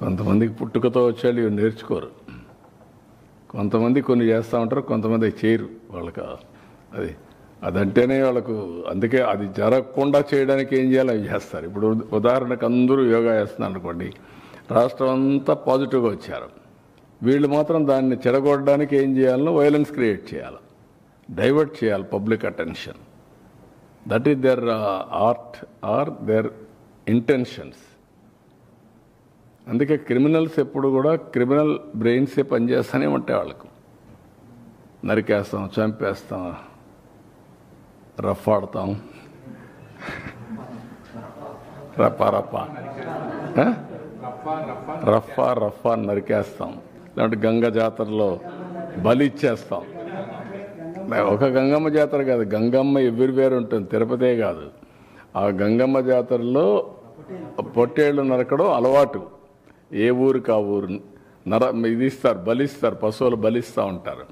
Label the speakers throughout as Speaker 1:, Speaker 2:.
Speaker 1: కొంతమందికి పుట్టుకతో వచ్చేళ్ళు ఇవి నేర్చుకోరు. కొంతమంది కొన్ని చేస్తూ ఉంటారు, కొంతమంది చేయరు. వాళ్ళకి అదంటేనే వాళ్ళకు, అందుకే అది జరగకుండా చేయడానికి ఏం చేయాలో అవి చేస్తారు. ఇప్పుడు ఉదాహరణకు అందరూ యోగా చేస్తున్నారు అనుకోండి, రాష్ట్రం అంతా పాజిటివ్గా వచ్చారు. వీళ్ళు మాత్రం దాన్ని చెడగొట్టడానికి ఏం చేయాలో వైలెన్స్ క్రియేట్ చేయాలి, డైవర్ట్ చేయాలి public attention. That is their art are their intentions. అందుకే క్రిమినల్స్ ఎప్పుడు కూడా క్రిమినల్ బ్రెయిన్సే పనిచేస్తూనే ఉంటాయి. వాళ్ళకు నరికేస్తాం, చంపేస్తాం, రఫ్ ఆడతాం, రఫా నరికేస్తాం. లేదంటే గంగ జాతరలో బలి ఇచ్చేస్తాం. ఒక గంగమ్మ జాతర కాదు, గంగమ్మ ఎవ్రీవేర్ ఉంటుంది, తిరుపతే కాదు. ఆ గంగమ్మ జాతరలో పొట్టేళ్ళు నరకడం అలవాటు. ఏ ఊరికి ఆ ఊరు ఇది ఇస్తారు, బలిస్తారు, పశువులు బలిస్తూ ఉంటారు.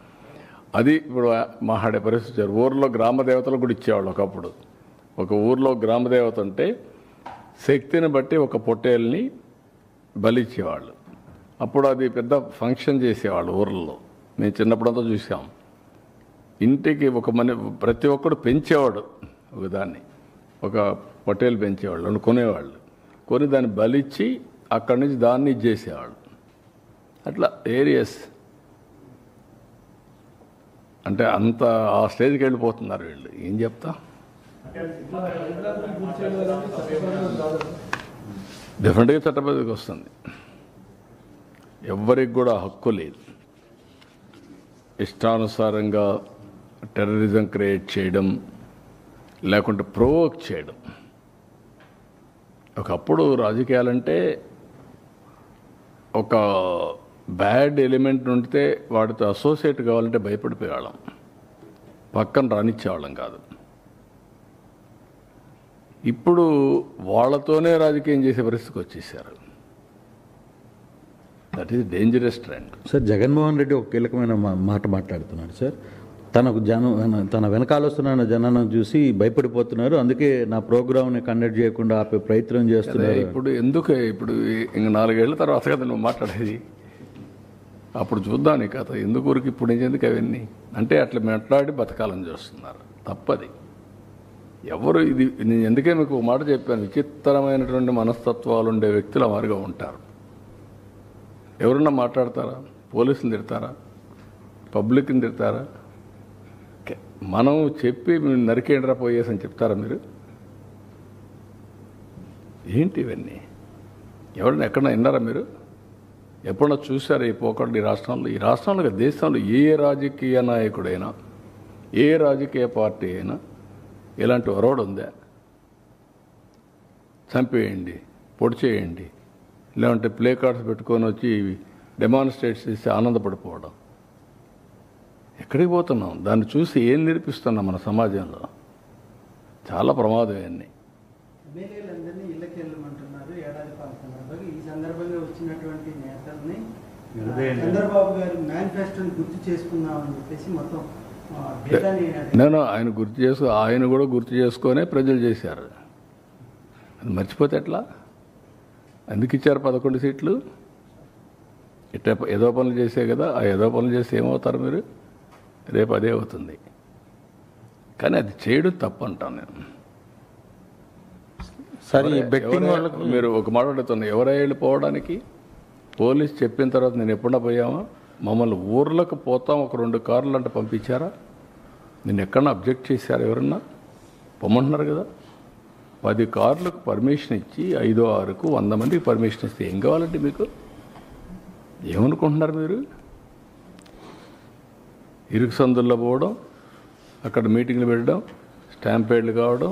Speaker 1: అది ఇప్పుడు మాట్లాడే పరిస్థితి. ఊర్లో గ్రామ దేవతలు కూడా ఇచ్చేవాళ్ళు ఒకప్పుడు. ఒక ఊర్లో గ్రామదేవత ఉంటే శక్తిని బట్టి ఒక పొట్టేల్ని బలిచ్చేవాళ్ళు. అప్పుడు అది పెద్ద ఫంక్షన్ చేసేవాళ్ళు ఊర్లలో. మేము చిన్నప్పుడంతా చూసాం. ఇంటికి ప్రతి ఒక్కడు పెంచేవాడు ఒకదాన్ని, ఒక పొట్టేలు పెంచేవాళ్ళు, కొనేవాళ్ళు. కొని దాన్ని బలిచ్చి అక్కడి నుంచి దాన్ని ఇచ్చేసేవాళ్ళు. అట్లా ఏరియస్ అంటే అంత ఆ స్టేజ్కి వెళ్ళిపోతున్నారు వీళ్ళు. ఏం చెప్తా, డెఫినెట్గా చట్టబద్ధకి వస్తుంది. ఎవ్వరికి కూడా హక్కు లేదు ఇష్టానుసారంగా టెర్రరిజం క్రియేట్ చేయడం, లేకుంటే ప్రొవోక్ చేయడం. ఒకప్పుడు రాజకీయాలంటే ఒక బ్యాడ్ ఎలిమెంట్ ఉంటే వాడితో అసోసియేట్ కావాలంటే భయపడిపోయేవాళ్ళం, పక్కన రానిచ్చేవాళ్ళం కాదు. ఇప్పుడు వాళ్ళతోనే రాజకీయం చేసే పరిస్థితికి వచ్చేసారు. That is dangerous trend.
Speaker 2: Sir, Jaganmohan Reddy ఒక కీలకమైన మాట మాట్లాడుతున్నాడు సార్. తన వెనకాల వస్తున్న జనాన్ని చూసి భయపడిపోతున్నారు, అందుకే నా ప్రోగ్రామ్ని కండక్ట్ చేయకుండా ఆపే ప్రయత్నం చేస్తున్నారు.
Speaker 1: ఇప్పుడు ఎందుకు, ఇప్పుడు ఇంక 4 ఏళ్ల తర్వాత కదా నువ్వు మాట్లాడేది, అప్పుడు చూద్దాం నీ కథ. ఎందుకు ఊరికి ఇప్పుడు ఎందుకు అవన్నీ అంటే అట్లా మాట్లాడి బతకాలని చూస్తున్నారు. తప్పది. ఎవరు ఇది నేను ఎందుకే మీకు ఒక మాట చెప్పాను, విచిత్రమైనటువంటి మనస్తత్వాలు ఉండే వ్యక్తులు మారుగా ఉంటారు. ఎవరన్నా మాట్లాడతారా? పోలీసులు తిడతారా? పబ్లిక్ని తిడతారా? మనం చెప్పి మీరు నరికేండ్రా పోయేసి అని చెప్తారా మీరు? ఏంటి ఇవన్నీ? ఎవరైనా ఎక్కడన్నా విన్నారా మీరు? ఎప్పుడన్నా చూసారా ఈ పోకడ? ఈ రాష్ట్రంలో దేశంలో ఏ రాజకీయ నాయకుడైనా, ఏ రాజకీయ పార్టీ అయినా ఇలాంటి ఒరవడు ఉందా? చంపేయండి, పొడి చేయండి, లేదంటే ప్లే కార్డ్స్ పెట్టుకొని వచ్చి డెమాన్స్ట్రేట్ చేసి ఆనందపడిపోవడం. ఎక్కడికి పోతున్నాం? దాన్ని చూసి ఏం నేర్పిస్తున్నాం మన సమాజంలో? చాలా ప్రమాదం ఇవన్నీ.
Speaker 3: ఎమ్మెల్యేలందరినీ ఇళ్ళకి వెళ్ళమంటున్నారు ఏడాది పాల్గొన్నారు. ఈ సందర్భంగా వచ్చినటువంటి నేతల్ని చంద్రబాబు గారు మేనిఫెస్టోని గుర్తు చేసుకున్నామని చెప్పేసి మొత్తం
Speaker 1: నేను ఆయన కూడా గుర్తు చేసుకొనే ప్రజలు చేశారు. అది మర్చిపోతే ఎట్లా? ఎందుకు ఇచ్చారు 11 సీట్లు? ఇట్లా ఏదో పనులు చేసే కదా. ఆ ఏదో పనులు చేస్తే ఏమవుతారు మీరు? రేపు అదే అవుతుంది. కానీ అది చేయడం తప్పు అంటాను నేను.
Speaker 2: సరే, బెట్టింగ్ వాళ్ళకు
Speaker 1: మీరు ఒక మాట అడుగుతున్నారు, ఎవరై వెళ్ళిపోవడానికి? పోలీస్ చెప్పిన తర్వాత నేను ఎప్పుడన్నా పోయామా? మమ్మల్ని ఊర్లకు పోతాం ఒక 2 కార్లు అంటే పంపించారా? నేను ఎక్కడన్నా అబ్జెక్ట్ చేశారా? ఎవరన్నా పొమ్మంటున్నారు కదా. 10 కార్లకు పర్మిషన్ ఇచ్చి 5, 6కు 100 మందికి పర్మిషన్ ఇస్తే ఏం కావాలంటే మీకు? ఏమనుకుంటున్నారు మీరు? ఇరుకు సందుల్లో పోవడం, అక్కడ మీటింగ్లు పెట్టడం, స్టాంపేడ్లు కావడం,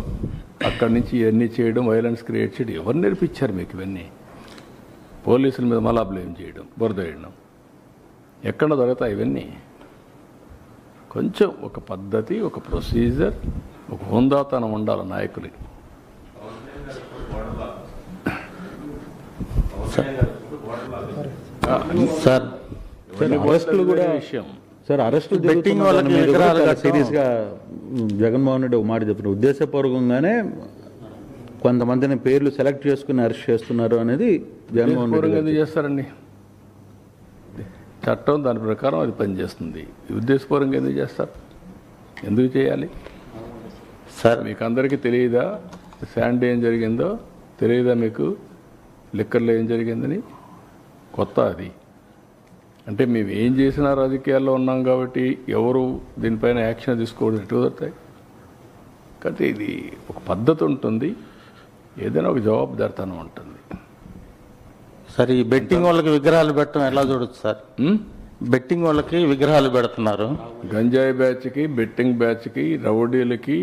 Speaker 1: అక్కడి నుంచి ఇవన్నీ చేయడం, వైలెన్స్ క్రియేట్ చేయడం. ఎవరు నేర్పించారు మీకు ఇవన్నీ? పోలీసుల మీద మళ్ళా బ్లేమ్ చేయడం, బురద వేయడం. ఎక్కడ దొరుకుతాయి ఇవన్నీ? కొంచెం ఒక పద్ధతి, ఒక ప్రొసీజర్, ఒక హుందాతనం ఉండాలి నాయకులకి.
Speaker 2: సార్, అరెస్టులు కూడా విషయం సార్, అరెస్టులు బెట్టింగ్ వాళ్ళకి సీరియస్గా జగన్మోహన్ రెడ్డి ఒక మాట చెప్తున్నారు, ఉద్దేశపూర్వకంగానే కొంతమందిని పేర్లు సెలెక్ట్ చేసుకుని అరెస్ట్ చేస్తున్నారు అనేది జగన్మోహన్ రెడ్డి
Speaker 1: ఉద్దేశపూర్వకంగా
Speaker 2: గారు
Speaker 1: ఎందుకు చేస్తారండి? చట్టం దాని ప్రకారం అది పనిచేస్తుంది. ఉద్దేశపూర్వకంగా ఎందుకు చేస్తారు? ఎందుకు చేయాలి?
Speaker 4: సార్
Speaker 1: మీకు అందరికీ తెలియదా శాండ్ ఏం జరిగిందో? తెలియదా మీకు లిక్కర్లో ఏం జరిగిందని? కొత్త అది. అంటే మేము ఏం చేసినా రాజకీయాల్లో ఉన్నాం కాబట్టి ఎవరు దీనిపైన యాక్షన్ తీసుకోవడం ఎటు కుదురుతాయి? కాబట్టి ఇది ఒక పద్ధతి ఉంటుంది, ఏదైనా ఒక జవాబుదారితనం ఉంటుంది.
Speaker 4: సార్ ఈ బెట్టింగ్ వాళ్ళకి విగ్రహాలు పెట్టడం ఎలా చూడొచ్చు సార్? బెట్టింగ్ వాళ్ళకి విగ్రహాలు పెడుతున్నారు.
Speaker 1: గంజాయి బ్యాచ్కి, బెట్టింగ్ బ్యాచ్కి, రౌడీలకి,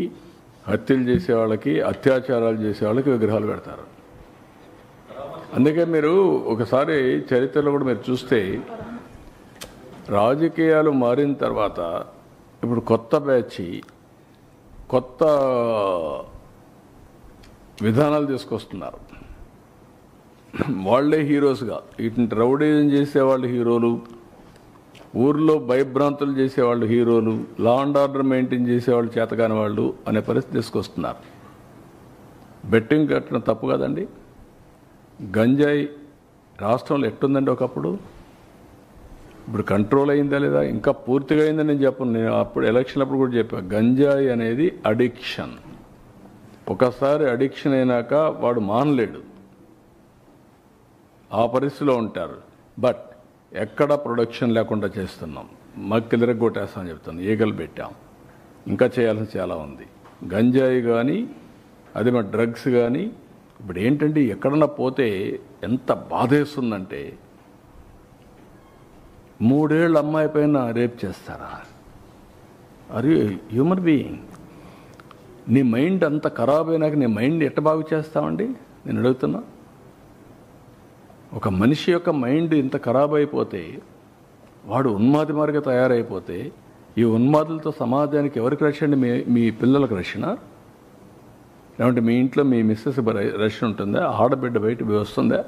Speaker 1: హత్యలు చేసే వాళ్ళకి, అత్యాచారాలు చేసే వాళ్ళకి విగ్రహాలు పెడతారు. అందుకే మీరు ఒకసారి చరిత్రలో కూడా మీరు చూస్తే రాజకీయాలు మారిన తర్వాత ఇప్పుడు కొత్త బ్యాచ్ కొత్త విధానాలు తీసుకొస్తున్నారు. వాళ్లే హీరోస్గా, ఇటు రౌడీజం చేసేవాళ్ళు హీరోలు, ఊర్లో భయభ్రాంతులు చేసేవాళ్ళు హీరోలు, లా అండ్ ఆర్డర్ మెయింటైన్ చేసేవాళ్ళు చేతకాని వాళ్ళు అనే పరిస్థితి తీసుకొస్తున్నారు. బెట్టింగ్ కట్టడం తప్పు కదండి. గంజాయి రాష్ట్రంలో ఎట్టుందండి ఒకప్పుడు? ఇప్పుడు కంట్రోల్ అయిందా లేదా? ఇంకా పూర్తిగా అయిందని నేను చెప్పను. నేను అప్పుడు ఎలక్షన్ అప్పుడు కూడా చెప్పాను, గంజాయి అనేది అడిక్షన్. ఒకసారి అడిక్షన్ అయినాక వాడు మానలేడు, ఆ పరిస్థితిలో ఉంటారు. బట్ ఎక్కడ ప్రొడక్షన్ లేకుండా చేస్తున్నాం, మక్కిలిరగొట్టేస్తామని చెప్తాను, ఈగలు పెట్టాం. ఇంకా చేయాల్సిన చాలా ఉంది. గంజాయి కానీ అది మన డ్రగ్స్ కానీ ఇప్పుడు ఏంటంటే ఎక్కడన్నా పోతే ఎంత బాధేస్తుందంటే 3 ఏళ్ళ అమ్మాయి పైన రేప్ చేస్తారా? అరే హ్యూమన్ బీయింగ్, నీ మైండ్ అంత ఖరాబ్ అయినాక నీ మైండ్ ఎట్ట బాగు చేస్తామండి? నేను అడుగుతున్నా. ఒక మనిషి యొక్క మైండ్ ఇంత ఖరాబ్ అయిపోతే, వాడు ఉన్మాది మార్గ తయారైపోతే, ఈ ఉన్మాదులతో సమాజానికి ఎవరికి రక్షణ? మీ పిల్లలకు రక్షణ? లేదంటే మీ ఇంట్లో మీ మిస్సెస్ రక్షణ ఉంటుందా? ఆడబిడ్డ బయట వస్తుందా?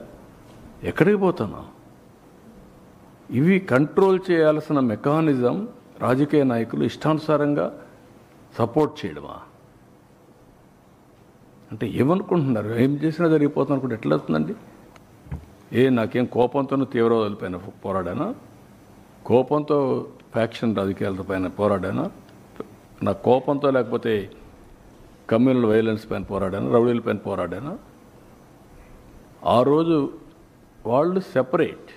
Speaker 1: ఎక్కడికి పోతున్నా? ఇవి కంట్రోల్ చేయాల్సిన మెకానిజం రాజకీయ నాయకులు ఇష్టానుసారంగా సపోర్ట్ చేయడమా? అంటే ఏమనుకుంటున్నారు? ఏం చేసినా జరిగిపోతుంది అనుకుంటే ఎట్లా అవుతుందండి? నాకేం కోపంతోనూ తీవ్రవాదుల పైన పోరాడానా? కోపంతో ఫ్యాక్షన్ రాజకీయాల పైన పోరాడానా? నా కోపంతో లేకపోతే కమ్యూనల్ వైలెన్స్ పైన పోరాడానా? రౌడీల పైన పోరాడానా? ఆ రోజు వాళ్ళు సెపరేట్,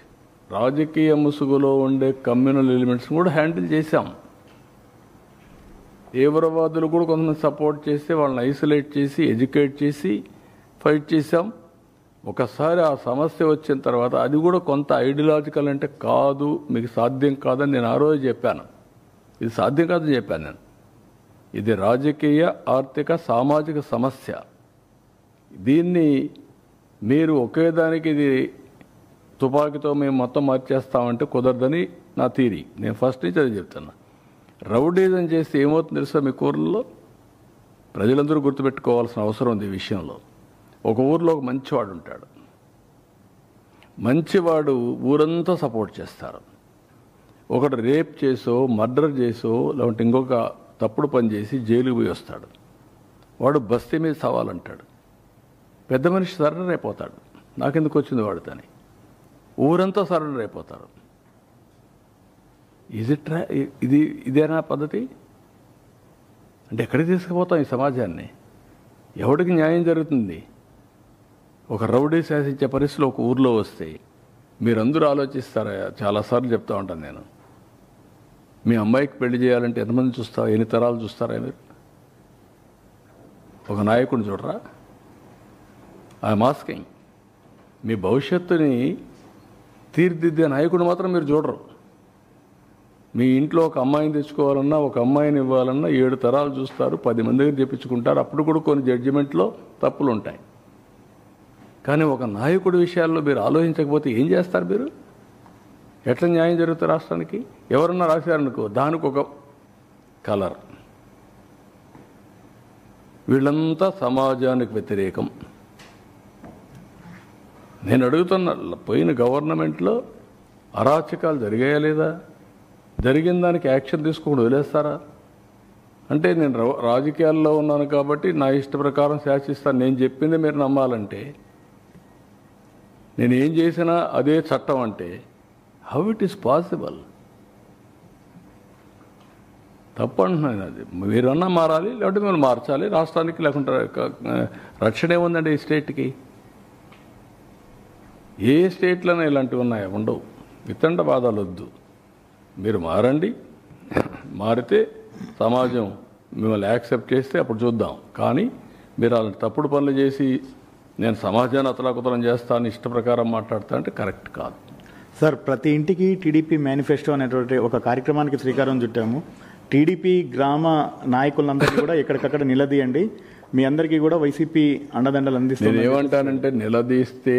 Speaker 1: రాజకీయ ముసుగులో ఉండే కమ్యూనల్ ఎలిమెంట్స్ని కూడా హ్యాండిల్ చేశాం. తీవ్రవాదులు కూడా కొంతమంది సపోర్ట్ చేస్తే వాళ్ళని ఐసోలేట్ చేసి, ఎడ్యుకేట్ చేసి ఫైట్ చేశాం. ఒకసారి ఆ సమస్య వచ్చిన తర్వాత అది కూడా కొంత ఐడియాలజికల్ అంటే కాదు, మీకు సాధ్యం కాదని నేను ఆ రోజు చెప్పాను. ఇది సాధ్యం కాదని చెప్పాను నేను. ఇది రాజకీయ, ఆర్థిక, సామాజిక సమస్య. దీన్ని మీరు ఒకేదానికి ఇది తుపాకీతో మేము మొత్తం మార్చేస్తామంటే కుదరదని నా థీరీ. నేను ఫస్ట్ నుంచి అది చెప్తున్నా. రౌడీజం చేస్తే ఏమవుతుంది తెలుసా? మీ ఊర్లలో ప్రజలందరూ గుర్తుపెట్టుకోవాల్సిన అవసరం ఉంది ఈ విషయంలో. ఒక ఊర్లో ఒక మంచివాడు ఉంటాడు. మంచివాడు ఊరంతా సపోర్ట్ చేస్తారు. ఒకడు రేప్ చేసో, మర్డర్ చేసో, లేదంటే ఇంకొక తప్పుడు పని చేసి జైలుకి పోయి వస్తాడు. వాడు బస్తీ మీద సవాలంటాడు. పెద్ద మనిషి సరెండర్ అయిపోతాడు. నాకెందుకు వచ్చింది వాడితోని? ఊరంతా సరెండర్ అయిపోతారు. ఇదేనా పద్ధతి? అంటే ఎక్కడికి తీసుకుపోతాం ఈ సమాజాన్ని? ఎవడికి న్యాయం జరుగుతుంది? ఒక రౌడీ శాసించే పరిస్థితిలో ఒక ఊర్లో వస్తే మీరందరూ ఆలోచిస్తారా? చాలాసార్లు చెప్తా ఉంటాను నేను. మీ అమ్మాయికి పెళ్లి చేయాలంటే ఎంతమంది చూస్తారా? ఎన్ని తరాలు చూస్తారా మీరు? ఒక నాయకుడిని చూడరా? I'm asking. మీ భవిష్యత్తుని తీర్చిదిద్దే నాయకుడు మాత్రం మీరు చూడరు. మీ ఇంట్లో ఒక అమ్మాయిని తెచ్చుకోవాలన్నా, ఒక అమ్మాయిని ఇవ్వాలన్నా 7 తరాలు చూస్తారు, 10 మంది దగ్గర చెప్పించుకుంటారు. అప్పుడు కూడా కొన్ని జడ్జిమెంట్లో తప్పులు ఉంటాయి. కానీ ఒక నాయకుడి విషయాల్లో మీరు ఆలోచించకపోతే ఏం చేస్తారు మీరు? ఎట్లా న్యాయం జరుగుతుంది రాష్ట్రానికి? ఎవరన్నా రాశారనుకో, దానికి ఒక కలర్. వీళ్ళంతా సమాజానికి వ్యతిరేకం. నేను అడుగుతున్నా, పోయిన గవర్నమెంట్లో అరాచకాలు జరిగాయా లేదా? జరిగిన దానికి యాక్షన్ తీసుకోకుండా వదిలేస్తారా? అంటే నేను రాజకీయాల్లో ఉన్నాను కాబట్టి నా ఇష్ట ప్రకారం శాసిస్తాను, నేను చెప్పింది మీరు నమ్మాలంటే నేను ఏం చేసినా అదే చట్టం అంటే హౌ ఇట్ ఈస్ పాసిబుల్? తప్పు అంటున్నాను. అది మీరన్నా మారాలి, లేకపోతే మీరు మార్చాలి రాష్ట్రానికి. లేకుంటే రక్షణ ఏముందండి ఈ స్టేట్కి? ఏ స్టేట్లోనే ఇలాంటివి ఉన్నాయా? ఉండవు. వితండ బాధలు వద్దు. మీరు మారండి, మారితే సమాజం మిమ్మల్ని యాక్సెప్ట్ చేస్తే అప్పుడు చూద్దాం. కానీ మీరు అలాంటి తప్పుడు పనులు చేసి నేను సమాజాన్ని అతలాకుతలం చేస్తాను ఇష్ట ప్రకారం మాట్లాడతా అంటే కరెక్ట్ కాదు.
Speaker 5: సార్, ప్రతి ఇంటికి టీడీపీ మేనిఫెస్టో అనేటువంటి ఒక కార్యక్రమానికి శ్రీకారం చుట్టాము. టీడీపీ గ్రామ నాయకులందరికీ కూడా ఎక్కడికక్కడ నిలదీయండి, మీ అందరికీ కూడా వైసీపీ అండదండలు
Speaker 1: నేను
Speaker 5: అందిస్తుంది.
Speaker 1: ఏమంటానంటే, నిలదీస్తే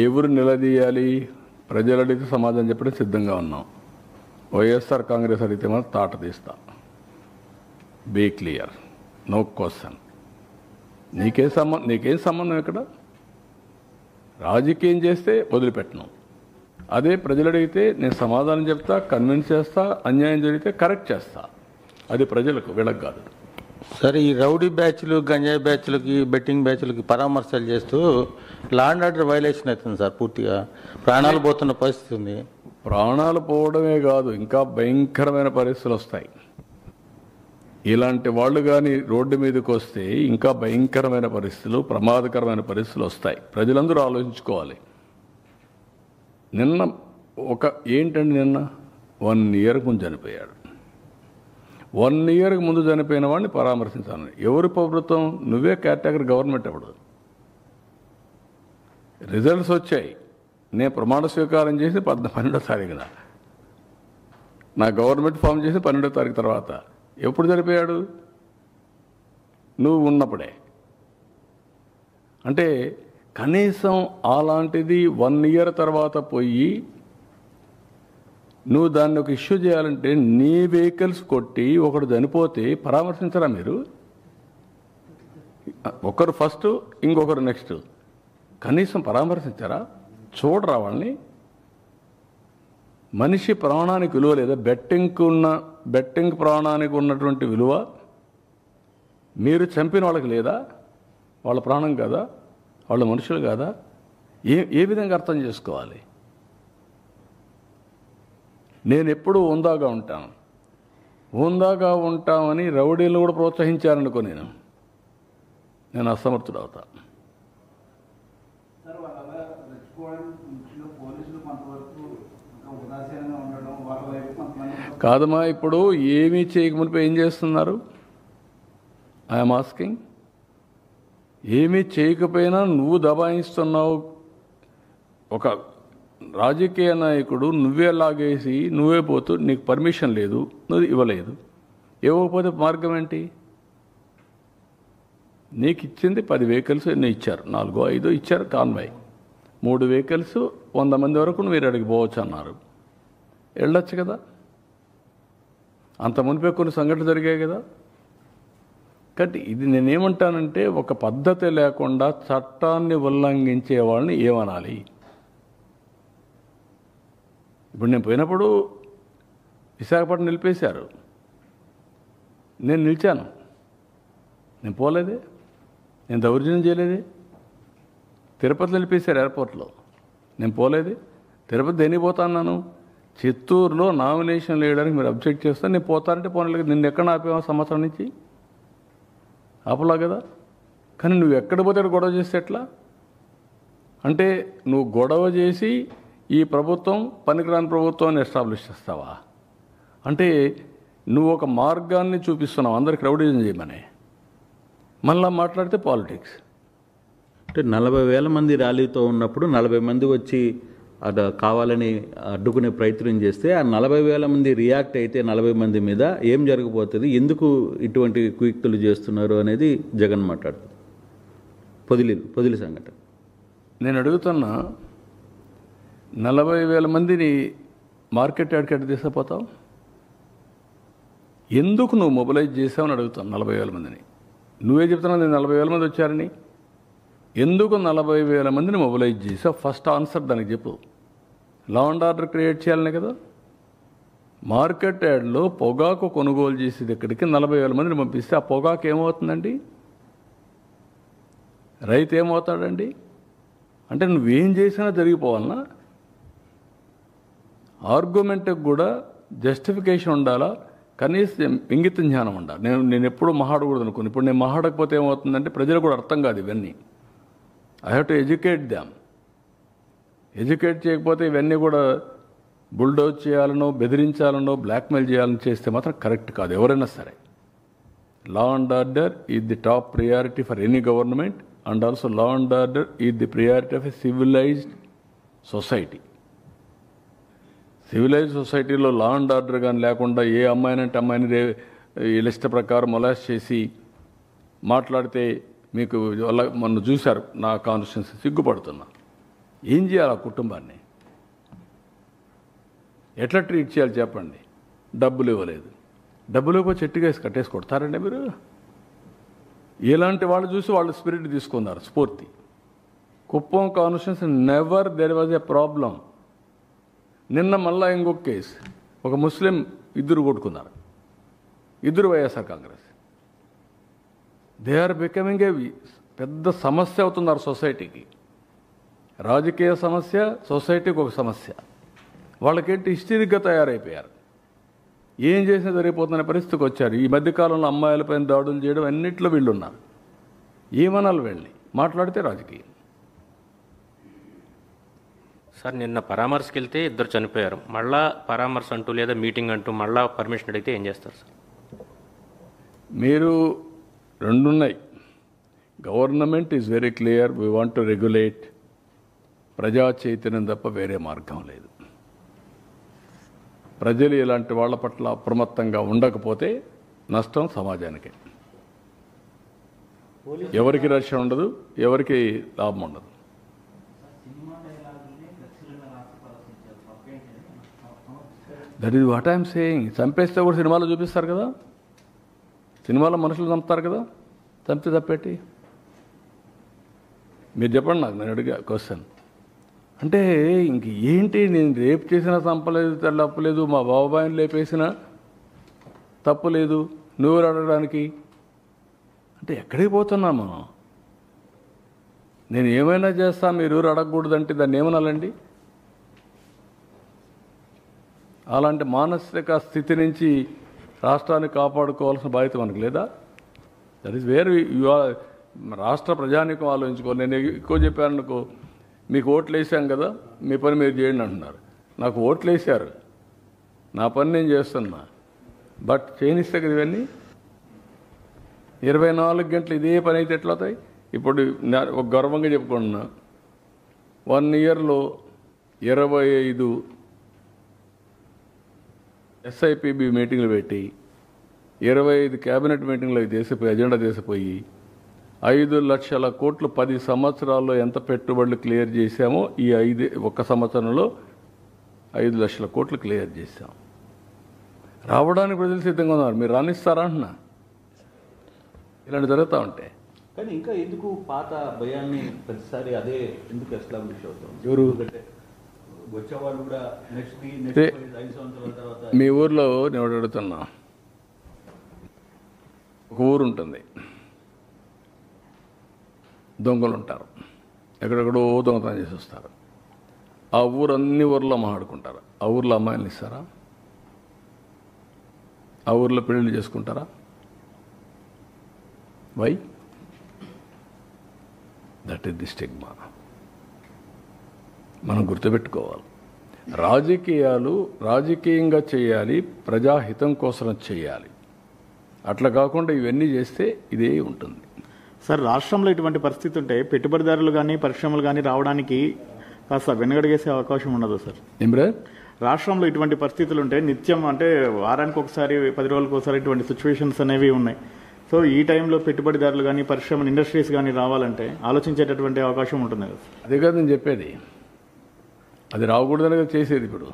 Speaker 1: ఎవరు నిలదీయాలి? ప్రజలు అడిగితే సమాధానం చెప్పడం సిద్ధంగా ఉన్నాం. వైఎస్ఆర్ కాంగ్రెస్ అడిగితే మనం తాట తీస్తా. Be clear, no question. నీకేం సంబంధం ఇక్కడ? రాజకీయం చేస్తే వదిలిపెట్టను. అదే ప్రజలు అడిగితే నేను సమాధానం చెప్తా, కన్విన్స్ చేస్తా, అన్యాయం జరిగితే కరెక్ట్ చేస్తా. అది ప్రజలకు, వీళ్ళకి కాదు.
Speaker 4: సరే, ఈ రౌడీ బ్యాచ్లు, గంజాయి బ్యాచ్లకి, బెట్టింగ్ బ్యాచ్లకి పరామర్శలు చేస్తూ లా అండ్ ఆర్డర్ వైలేషన్ అవుతుంది సార్. పూర్తిగా ప్రాణాలు పోతున్న పరిస్థితి ఉంది.
Speaker 1: ప్రాణాలు పోవడమే కాదు, ఇంకా భయంకరమైన పరిస్థితులు వస్తాయి. ఇలాంటి వాళ్ళు కానీ రోడ్డు మీదకి వస్తే ఇంకా భయంకరమైన పరిస్థితులు, ప్రమాదకరమైన పరిస్థితులు వస్తాయి. ప్రజలందరూ ఆలోచించుకోవాలి. నిన్న ఏంటండి, నిన్న 1 year ముందు చనిపోయాడు. 1 year ముందు చనిపోయిన వాడిని పరామర్శించాలని ఎవరి ప్రభుత్వం? నువ్వే కేటగిరీ గవర్నమెంట్. అప్పుడు రిజల్ట్స్ వచ్చాయి. నేను ప్రమాణ స్వీకారం చేసి 12వ తారీఖున, నా గవర్నమెంట్ ఫామ్ చేసి 12వ తారీఖు తర్వాత. ఎప్పుడు చనిపోయాడు? నువ్వు ఉన్నప్పుడే. అంటే కనీసం అలాంటిది 1 year తర్వాత పోయి నువ్వు దాన్ని ఒక ఇష్యూ చేయాలంటే నీ వెహికల్స్ కొట్టి ఒకడు చనిపోతే పరామర్శించరా మీరు? ఒకరు ఫస్ట్, ఇంకొకరు నెక్స్ట్. కనీసం పరామర్శించరా? చూడరా వాళ్ళని? మనిషి ప్రాణానికి విలువ లేదా? బెట్టింగ్ ప్రాణానికి ఉన్నటువంటి విలువ మీరు చంపిన వాళ్ళకి లేదా? వాళ్ళ ప్రాణం కదా? వాళ్ళ మనుషులు కాదా? ఏ విధంగా అర్థం చేసుకోవాలి? నేను ఎప్పుడూ హుందాగా ఉంటాను. హుందాగా ఉంటామని రౌడీలు కూడా ప్రోత్సహించారనుకో, నేను అసమర్థుడు అవుతా. కాదమ్మా, ఇప్పుడు ఏమీ చేయకమునిపై ఏం చేస్తున్నారు? I'm asking. ఏమీ చేయకపోయినా నువ్వు దబాయిస్తున్నావు. ఒక రాజకీయ నాయకుడు నువ్వే లాగేసి నువ్వే పోతూ, నీకు పర్మిషన్ లేదు, నువ్వు ఇవ్వలేదు. ఇవ్వకపోతే మార్గం ఏంటి? నీకు ఇచ్చింది 10 vehicles ఎన్నో ఇచ్చారు, 4 5 ఇచ్చారు కాన్వాయ్. 3 vehicles 100 మంది వరకు మీరు అడిగి పోవచ్చు అన్నారు. వెళ్ళొచ్చు కదా? అంత మునిపే కొన్ని సంఘటనలు జరిగాయి కదా. కాబట్టి ఇది నేనేమంటానంటే, ఒక పద్ధతి లేకుండా చట్టాన్ని ఉల్లంఘించే వాళ్ళని ఏమనాలి? ఇప్పుడు నేను పోయినప్పుడు విశాఖపట్నం నిలిపేశారు. నేను నిలిచాను. నేను పోలేదే, నేను దౌర్జన్యం చేయలేదే. తిరుపతి నిలిపేశారు ఎయిర్పోర్ట్లో, నేను పోలేదే. తిరుపతి దేనికి పోతా అన్నాను? చిత్తూరులో నామినేషన్ వేయడానికి మీరు అబ్జెక్ట్ చేస్తే నేను పోతానంటే పోనలేదు. నిన్ను ఎక్కడ ఆపేవా? సంవత్సరం నుంచి ఆపలా కదా. కానీ నువ్వు ఎక్కడ పోతే గొడవ చేస్తే ఎట్లా? అంటే నువ్వు గొడవ చేసి ఈ ప్రభుత్వం పనికిరాని ప్రభుత్వాన్ని ఎస్టాబ్లిష్ చేస్తావా? అంటే నువ్వు ఒక మార్గాన్ని చూపిస్తున్నావు అందరికి రౌడీజం చేయమని. మళ్ళా మాట్లాడితే పాలిటిక్స్.
Speaker 2: అంటే 40,000 మంది ర్యాలీతో ఉన్నప్పుడు 40 మంది వచ్చి అటు కావాలని అడ్డుకునే ప్రయత్నం చేస్తే ఆ 40,000 మంది రియాక్ట్ అయితే 40 మంది మీద ఏం జరగబోతుంది? ఎందుకు ఇటువంటి కుయుక్తులు చేస్తున్నారు అనేది జగన్ మాట్లాడుతుంది. పొదిలి సంఘటన
Speaker 1: నేను అడుగుతున్నా, 40,000 మందిని మార్కెట్ యార్డ్కి తీసుకుపోతావు? ఎందుకు నువ్వు మొబిలైజ్ చేసావని అడుగుతాను. 40,000 మందిని నువ్వే చెప్తున్నావు, నేను 40,000 మంది వచ్చారని. ఎందుకు 40,000 మందిని మొబిలైజ్ చేసావు? ఫస్ట్ ఆన్సర్ దానికి చెప్పు. లా అండ్ ఆర్డర్ క్రియేట్ చేయాలనే కదా. మార్కెట్ యార్డ్లో పొగాకు కొనుగోలు చేసేది ఇక్కడికి 40,000 మందిని పంపిస్తే ఆ పొగాకు ఏమవుతుందండి? రైతు ఏమవుతాడండి? అంటే నువ్వేం చేసినా జరిగిపోవాలన్నా? ఆర్గ్యుమెంట్కి కూడా జస్టిఫికేషన్ ఉండాలా, కనీసం ఇంగిత జ్ఞానం ఉండాలి. నేను ఎప్పుడూ మహాడకూడదు అనుకున్నాను. ఇప్పుడు నేను మహాడకపోతే ఏమవుతుందంటే ప్రజలకు కూడా అర్థం కాదు ఇవన్నీ. I have to educate them. Educate చేయకపోతే ఇవన్నీ కూడా బుల్డోజ్ చేయాలనో, బెదిరించాలనో, బ్లాక్మెయిల్ చేయాలని చేస్తే మాత్రం కరెక్ట్ కాదు ఎవరైనా సరే. Law and order is the top priority for any government, and also law and order is the priority of a civilised society. Civilised సొసైటీలో లా అండ్ ఆర్డర్ కానీ లేకుండా ఏ అమ్మాయినంటే అమ్మాయిని వీళ్ళ ఇష్ట ప్రకారం మొలాస్ట్ చేసి మాట్లాడితే మీకు మొన్న చూశారు నా కాన్స్టిట్యున్సీ, సిగ్గుపడుతున్నా. ఏం చేయాలి ఆ కుటుంబాన్ని? ఎట్లా ట్రీట్ చేయాలి చెప్పండి? డబ్బులు ఇవ్వలేదు, డబ్బులు ఇవ్వకపోతే చెట్టుగా వేసి కట్టేసి కొడతారండి మీరు? ఇలాంటి వాళ్ళు చూసి వాళ్ళు స్పిరిట్ తీసుకున్నారు, స్ఫూర్తి. Kuppam constituency never there was a problem. నిన్న మళ్ళా ఇంకొక కేసు, ఒక ముస్లిం ఇద్దరు కొట్టుకున్నారు, ఇద్దరు YSR Congress. They are becoming a పెద్ద సమస్య అవుతున్నారు సొసైటీకి. రాజకీయ సమస్య, సొసైటీకి ఒక సమస్య. వాళ్ళకేంటి హిస్టరిక్గా తయారైపోయారు. ఏం చేసినా జరిగిపోతున్న పరిస్థితికి వచ్చారు. ఈ మధ్యకాలంలో అమ్మాయిలపైన దాడులు చేయడం అన్నింటిలో వీళ్ళు ఉన్నారు. ఏమనాలి వీళ్ళని? మాట్లాడితే రాజకీయం.
Speaker 6: సార్, నిన్న పరామర్శకి వెళ్తే ఇద్దరు చనిపోయారు. మళ్ళా పరామర్శ అంటూ లేదా మీటింగ్ అంటూ మళ్ళా పర్మిషన్ అడిగితే ఏం చేస్తారు సార్?
Speaker 1: మీరు రెండున్నాయి. Government is very clear, we want to regulate. ప్రజా చైతన్యం తప్ప వేరే మార్గం లేదు. ప్రజలు ఇలాంటి వాళ్ళ పట్ల అప్రమత్తంగా ఉండకపోతే నష్టం సమాజానికే. ఎవరికి రక్షణ ఉండదు, ఎవరికి లాభం ఉండదు. That is what I'm saying. చంపేస్తే కూడా సినిమాలో చూపిస్తారు కదా, సినిమాలో మనుషులు చంపుతారు కదా, చంపితే తప్పేటి? మీరు చెప్పండి నాకు, నేను అడిగా క్వశ్చన్. అంటే ఇంక ఏంటి, నేను రేపు చేసినా చంపలేదు, తప్పలేదు, మా బాబాయిని లేపేసినా తప్పులేదు, నువ్వు అడగడానికి అంటే ఎక్కడికి పోతున్నాం మనం? నేను ఏమైనా చేస్తా, మీరు అడగకూడదంటే దాన్ని ఏమనాలండి? అలాంటి మానసిక స్థితి నుంచి రాష్ట్రాన్ని కాపాడుకోవాల్సిన బాధ్యత మనకు లేదా? దట్ ఈస్ వేర్ రాష్ట్ర ప్రజానీకం ఆలోచించుకోవాలి. నేను ఎక్కువ చెప్పాను అనుకో, మీకు ఓట్లు వేసాం కదా, మీ పని మీరు చేయండి అంటున్నారు. నాకు ఓట్లు వేశారు, నా పని నేను చేస్తున్నా, బట్ చేయనిస్తే కదా ఇవన్నీ. 24 గంటలు ఇదే పని అయితే ఎట్లా అవుతాయి? ఇప్పుడు ఒక గర్వంగా చెప్పుకుంటున్నా, 1 ఇయర్లో 25 ఎస్ఐపిబి మీటింగ్లు పెట్టి 25 క్యాబినెట్ మీటింగ్లు చేసిపోయి అజెండా చేసిపోయి 5 లక్షల కోట్లు 10 సంవత్సరాల్లో ఎంత పెట్టుబడులు క్లియర్ చేశామో ఈ 1 సంవత్సరంలో 5 లక్షల కోట్లు క్లియర్ చేశాం. రావడానికి ప్రజలు సిద్ధంగా ఉన్నారు. మీరు రాణిస్తారా అంటున్నా? ఇలాంటి జరుగుతూ ఉంటాయి.
Speaker 2: కానీ ఇంకా ఎందుకు పాత భయాన్ని ప్రతిసారి అదే ఎందుకు ఎస్టాబ్లిష్ అవుతుంది?
Speaker 1: ఎవరు
Speaker 2: వచ్చేవాళ్ళు కూడా నెక్స్ట్ 5 సంవత్సరాల తర్వాత.
Speaker 1: మీ ఊర్లో నేను అడుగుతున్నా, ఒక ఊరు ఉంటుంది, దొంగలు ఉంటారు, ఎక్కడెక్కడో దొంగతనం చేసి వస్తారు. ఆ ఊరు అన్ని ఊర్లో మాట్లాడుకుంటారు. ఆ ఊర్లో అమ్మాయిలు ఇస్తారా? ఆ ఊర్లో పెళ్ళిళ్ళు చేసుకుంటారా? Why? That is the stigma. మనం గుర్తుపెట్టుకోవాలి. రాజకీయాలు రాజకీయంగా చేయాలి, ప్రజాహితం కోసం చేయాలి. అట్లా కాకుండా ఇవన్నీ చేస్తే ఇదే ఉంటుంది.
Speaker 5: సార్, రాష్ట్రంలో ఇటువంటి పరిస్థితి ఉంటే పెట్టుబడిదారులు కానీ పరిశ్రమలు కానీ రావడానికి కాస్త వెనుగడిగేసే అవకాశం ఉండదు సార్?
Speaker 1: ఏమ్రా,
Speaker 5: రాష్ట్రంలో ఇటువంటి పరిస్థితులు ఉంటే నిత్యం అంటే వారానికి ఒకసారి 10 రోజులకు ఒకసారి ఇటువంటి సిచ్యువేషన్స్ అనేవి ఉన్నాయి. సో ఈ టైంలో పెట్టుబడిదారులు కానీ పరిశ్రమలు ఇండస్ట్రీస్ కానీ రావాలంటే ఆలోచించేటటువంటి అవకాశం ఉంటుంది కదా?
Speaker 1: అదే కదా నేను చెప్పేది. అది రాకూడదని కదా చేసేది. ఇప్పుడు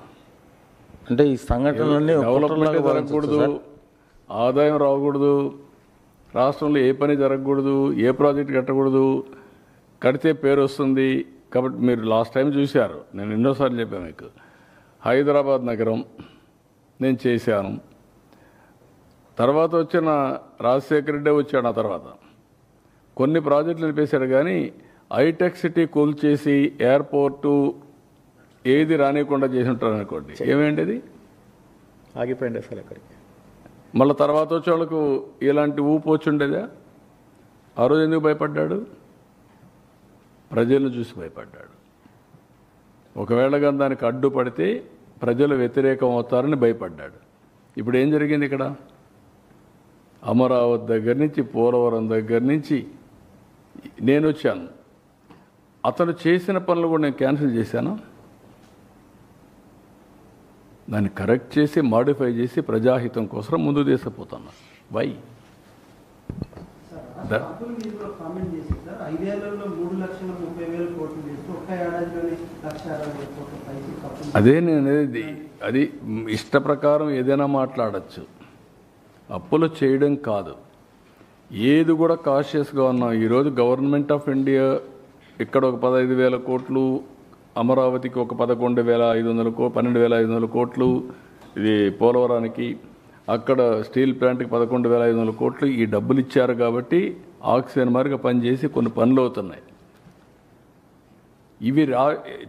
Speaker 4: అంటే ఈ సంఘటనలన్నీ
Speaker 1: డెవలప్మెంట్ జరగకూడదు, ఆదాయం రాకూడదు, రాష్ట్రంలో ఏ పని జరగకూడదు, ఏ ప్రాజెక్ట్ కట్టకూడదు, కడితే పేరు వస్తుంది. కాబట్టి మీరు లాస్ట్ టైం చూశారు, నేను ఎన్నోసార్లు చెప్పాను మీకు. హైదరాబాద్ నగరం నేను చేశాను, తర్వాత వచ్చిన రాజశేఖర రెడ్డి వచ్చాడు. ఆ తర్వాత కొన్ని ప్రాజెక్టులు నిలిపేశాడు, కానీ హైటెక్ సిటీ కూల్చేసి ఎయిర్పోర్టు ఏది రానియకుండా చేసి ఉంటారు అనుకోండి, ఏమేంటి అది?
Speaker 5: ఆగిపోయింది అసలు అక్కడికి.
Speaker 1: మళ్ళీ తర్వాత వచ్చే వాళ్ళకు ఇలాంటి ఊపు వచ్చి ఉండేదా? ఆ రోజు ఎందుకు భయపడ్డాడు? ప్రజలను చూసి భయపడ్డాడు. ఒకవేళ కానీ దానికి అడ్డుపడితే ప్రజలు వ్యతిరేకం అవుతారని భయపడ్డాడు. ఇప్పుడు ఏం జరిగింది ఇక్కడ? అమరావతి దగ్గర నుంచి, పోలవరం దగ్గర నుంచి నేను వచ్చాను. అతను చేసిన పనులు కూడా నేను క్యాన్సిల్ చేశాను. దాన్ని కరెక్ట్ చేసి మాడిఫై చేసి ప్రజాహితం కోసం ముందు తీసుకుపోతాను. వై
Speaker 3: అప్పులు మీరు కూడా కామెంట్ చేశారు సార్. 5 ఏళ్లలో 3,30,000 కోట్లు చేస్తూ ఒక్క ఏడాదిలోనే 1,60,000 కోట్ల పైసలు అప్పులు.
Speaker 1: అదే నేను అనేది. అది ఇష్ట ప్రకారం ఏదైనా మాట్లాడచ్చు, అప్పులు చేయడం కాదు. ఏది కూడా కాషియస్గా ఉన్నాం. ఈరోజు గవర్నమెంట్ ఆఫ్ ఇండియా ఇక్కడ ఒక 15,000 కోట్లు, అమరావతికి ఒక 11,500 12,500 కోట్లు, ఇది పోలవరానికి, అక్కడ స్టీల్ ప్లాంట్కి 11,500 కోట్లు. ఈ డబ్బులు ఇచ్చారు కాబట్టి ఆక్సిజన్ మార్గా పనిచేసి కొన్ని పనులు అవుతున్నాయి. ఇవి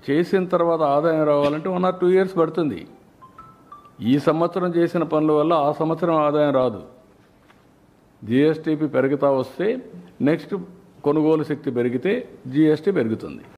Speaker 1: చేసిన తర్వాత ఆదాయం రావాలంటే 1 or 2 years పడుతుంది. ఈ సంవత్సరం చేసిన పనుల వల్ల ఆ సంవత్సరం ఆదాయం రాదు. జిఎస్టీపీ పెరుగుతా వస్తే నెక్స్ట్ కొనుగోలు శక్తి పెరిగితే జిఎస్టీ పెరుగుతుంది.